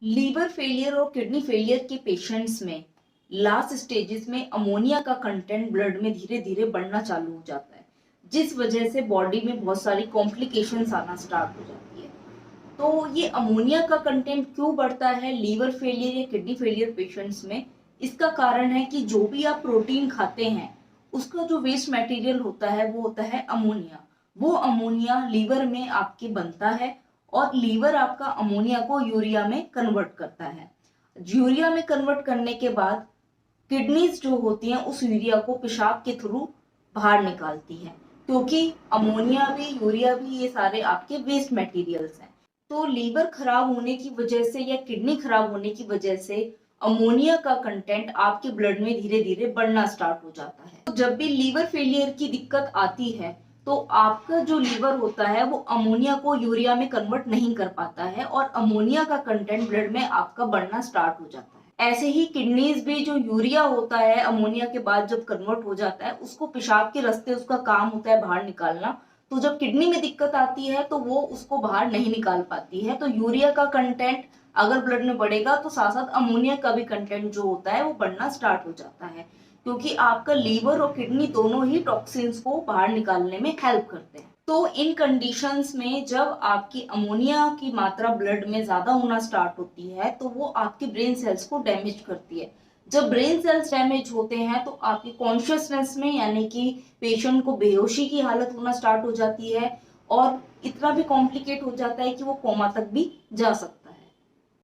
Liver failure और kidney failure के patients में लास्ट स्टेजेस में अमोनिया का कंटेंट ब्लड में धीरे धीरे बढ़ना चालू हो जाता है, जिस वजह से बॉडी में बहुत सारी कॉम्प्लिकेशंस आना स्टार्ट हो जाती है। तो ये अमोनिया का कंटेंट क्यों बढ़ता है लीवर फेलियर या किडनी फेलियर पेशेंट्स में? इसका कारण है कि जो भी आप प्रोटीन खाते हैं उसका जो वेस्ट मटेरियल होता है वो होता है अमोनिया। वो अमोनिया लीवर में आपके बनता है और लीवर आपका अमोनिया को यूरिया में कन्वर्ट करता है। यूरिया में कन्वर्ट करने के बाद किडनीज जो होती हैं उस यूरिया को पेशाब के थ्रू बाहर निकालती हैं, क्योंकि अमोनिया भी यूरिया भी ये सारे आपके वेस्ट मटेरियल्स हैं। तो लीवर खराब होने की वजह से या किडनी खराब होने की वजह से अमोनिया का कंटेंट आपके ब्लड में धीरे धीरे बढ़ना स्टार्ट हो जाता है। तो जब भी लीवर फेलियर की दिक्कत आती है तो आपका जो लीवर होता है वो अमोनिया को यूरिया में कन्वर्ट नहीं कर पाता है और अमोनिया का कंटेंट ब्लड में आपका बढ़ना स्टार्ट हो जाता है। ऐसे ही किडनीज भी जो यूरिया होता है अमोनिया के बाद जब कन्वर्ट हो जाता है उसको पेशाब के रास्ते उसका काम होता है बाहर निकालना। तो जब किडनी में दिक्कत आती है तो वो उसको बाहर नहीं निकाल पाती है। तो यूरिया का कंटेंट अगर ब्लड में बढ़ेगा तो साथ साथ अमोनिया का भी कंटेंट जो होता है वो बढ़ना स्टार्ट हो जाता है, क्योंकि आपका लीवर और किडनी दोनों ही टॉक्सिन्स को बाहर निकालने में हेल्प करते हैं। तो इन कंडीशंस में जब आपकी अमोनिया की मात्रा ब्लड में ज्यादा होना स्टार्ट होती है तो वो आपके ब्रेन सेल्स को डैमेज करती है। जब ब्रेन सेल्स डैमेज होते हैं तो आपकी कॉन्शियसनेस में यानी कि पेशेंट को बेहोशी की हालत होना स्टार्ट हो जाती है और इतना भी कॉम्प्लिकेट हो जाता है कि वो कोमा तक भी जा सकता है।